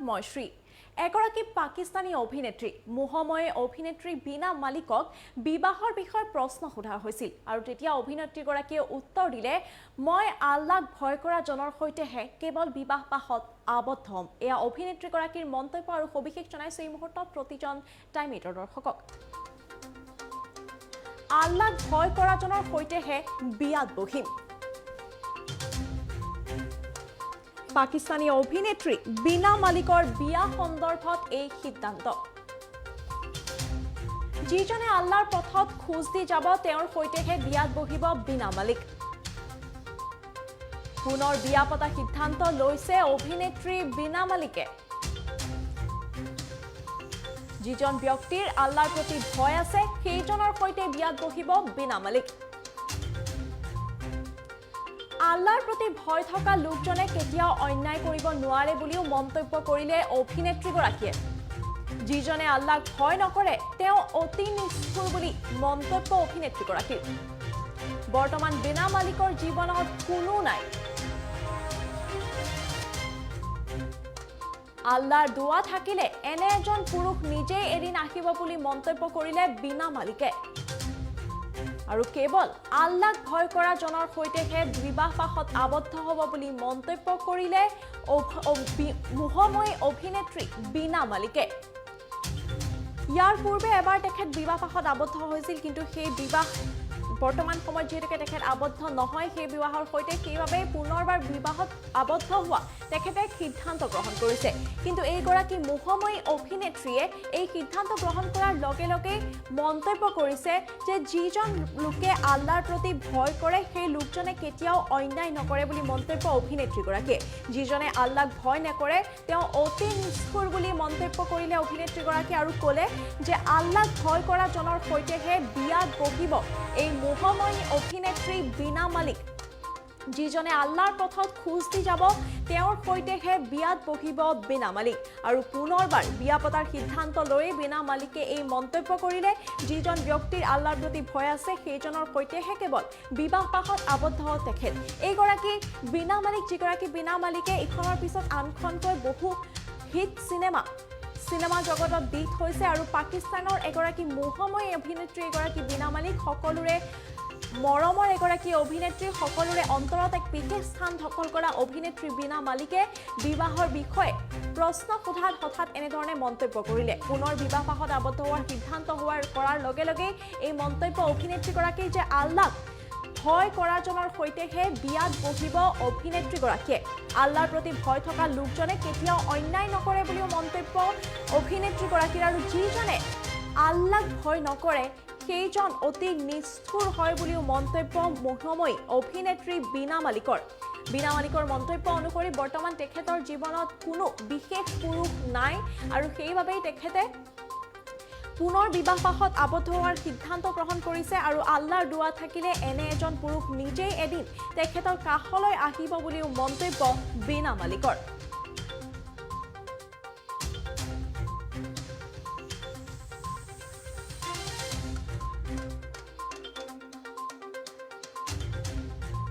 মই শ্ৰী এগৰাকী পাকিস্তানী অভিনেত্ৰী মোহময়ে অভিনেত্ৰী বীনা মালিকক বিবাহৰ বিষয়ে প্ৰশ্ন সোধা হৈছিল আৰু তেতিয়া অভিনেত্ৰীগৰাকীয়ে উত্তৰ দিলে মই আল্লাহক ভয় কৰা জনৰ সৈতেহে কেৱল বিবাহ পাশত আবদ্ধ হ'ম। এয়া অভিনেত্ৰীগৰাকীৰ মন্তব্য আৰু সবিশেষ জনাইছে এই মুহূৰ্তত প্ৰতিজন টাইম এইটৰ দৰ্শকক। আল্লাহক ভয় কৰা জনৰ সৈতেহে বিয়াত বহিম। পাকিস্তানী অভিনেত্ৰী বীনা মালিকৰ বিয়া সন্দৰ্ভত এই সিদ্ধান্ত। যিজনে আল্লাহৰ পথত খোজ দি যাব তেওঁৰ সৈতেহে বিয়াত বহিব বীনা মালিক। পুনৰ বিয়া পতা সিদ্ধান্ত লৈছে অভিনেত্ৰী বীনা মালিকে। যিজন ব্যক্তিৰ আল্লাহৰ প্ৰতি ভয় আছে সেইজনৰ সৈতে বিয়াত বহিব বীনা মালিক। আল্লাহৰ প্ৰতি ভয় থকা লোকজনে কেতিয়াও অন্যায় কৰিব নোৱাৰে বুলিও মন্তব্য কৰিলে অভিনেত্ৰীগৰাকীয়ে। যিজনে আল্লাহক ভয় নকৰে তেওঁ অতি নিষ্ঠুৰ বুলি মন্তব্য অভিনেত্ৰীগৰাকীৰ। বৰ্তমান বীনা মালিকৰ জীৱনত কোনো নাই। আল্লাহৰ দোৱা থাকিলে এনে এজন পুৰুষ নিজেই এদিন আহিব বুলি মন্তব্য কৰিলে বীনা মালিকে। আৰু কেৱল আল্লাহক ভয় কৰা জনৰ সৈতেহে বিবাহ পাশত আবদ্ধ হ'ব বুলি মন্তব্য কৰিলে মোহময়ী অভিনেত্ৰী বীনা মালিকে। ইয়াৰ পূৰ্বে এবাৰ তেখেত বিবাহ পাশত আবদ্ধ হৈছিল, কিন্তু সেই বিবাহ বৰ্তমান সময়ত যিহেতুকে তেখেত আবদ্ধ নহয় সেই বিবাহৰ সৈতে, সেইবাবে পুনৰবাৰ বিবাহত আবদ্ধ হোৱা তেখেতে সিদ্ধান্ত গ্ৰহণ কৰিছে। কিন্তু এইগৰাকী মোহময়ী অভিনেত্ৰীয়ে এই সিদ্ধান্ত গ্ৰহণ কৰাৰ লগে লগে মন্তব্য কৰিছে যে যিজন লোকে আল্লাহৰ প্ৰতি ভয় কৰে সেই লোকজনে কেতিয়াও অন্যায় নকৰে বুলি মন্তব্য অভিনেত্ৰীগৰাকীয়ে। যিজনে আল্লাহক ভয় নকৰে তেওঁ অতি নিষ্ঠুৰ বুলি মন্তব্য কৰিলে অভিনেত্ৰীগৰাকীয়ে আৰু ক'লে যে আল্লাহক ভয় কৰা জনৰ সৈতেহে বিয়াত বহিব এই মোহময়ী অভিনেত্ৰী বীনা মালিক। যিজনে আল্লাহৰ পথত খোজ দি যাব তেওঁৰ সৈতেহে বিয়াত বহিব বীনা মালিক। আৰু পুনৰবাৰ বিয়া পতাৰ সিদ্ধান্ত লৈ বীনা মালিকে এই মন্তব্য কৰিলে যিজন ব্যক্তিৰ আল্লাহৰ প্ৰতি ভয় আছে সেইজনৰ সৈতেহে কেৱল বিবাহ পাশত আবদ্ধ তেখেত। এইগৰাকী বীনা মালিক, যিগৰাকী বীনা মালিকে ইখনৰ পিছত আনখনকৈ বহু হিট চিনেমা জগতত দি থৈছে আৰু পাকিস্তানৰ এগৰাকী মোহময়ী অভিনেত্ৰী এগৰাকী বীনা মালিক, সকলোৰে মৰমৰ এগৰাকী অভিনেত্ৰী, সকলোৰে অন্তৰত এক বিশেষ স্থান দখল কৰা অভিনেত্ৰী বীনা মালিকে বিবাহৰ বিষয়ে প্ৰশ্ন সোধাত হঠাৎ এনেধৰণে মন্তব্য কৰিলে। পুনৰ বিবাহ পাশত আবদ্ধ হোৱাৰ সিদ্ধান্ত কৰাৰ লগে লগে এই মন্তব্য অভিনেত্ৰীগৰাকীৰ যে আল্লাহক ভয় কৰা জনৰ সৈতেহে বিয়াত বহিব অভিনেত্ৰীগৰাকীয়ে। আল্লাহৰ প্ৰতি ভয় থকা লোকজনে কেতিয়াও অন্যায় নকৰে বুলিও মন্তব্য অভিনেত্ৰীগৰাকীৰ। আৰু যিজনে আল্লাহক ভয় নকৰে সেইজন অতি নিষ্ঠুৰ হয় বুলিও মন্তব্য মোহময়ী অভিনেত্ৰী বীনা মালিকৰ। বীনা মালিকৰ মন্তব্য অনুসৰি বৰ্তমান তেখেতৰ জীৱনত কোনো বিশেষ পুৰুষ নাই আৰু সেইবাবেই তেখেতে পুনৰ বিবাহ পাশত আবদ্ধ হোৱাৰ সিদ্ধান্ত গ্ৰহণ কৰিছে আৰু আল্লাহৰ দোৱা থাকিলে এনে এজন পুৰুষ নিজেই এদিন তেখেতৰ কাষলৈ আহিব বুলিও মন্তব্য বীনা মালিকৰ।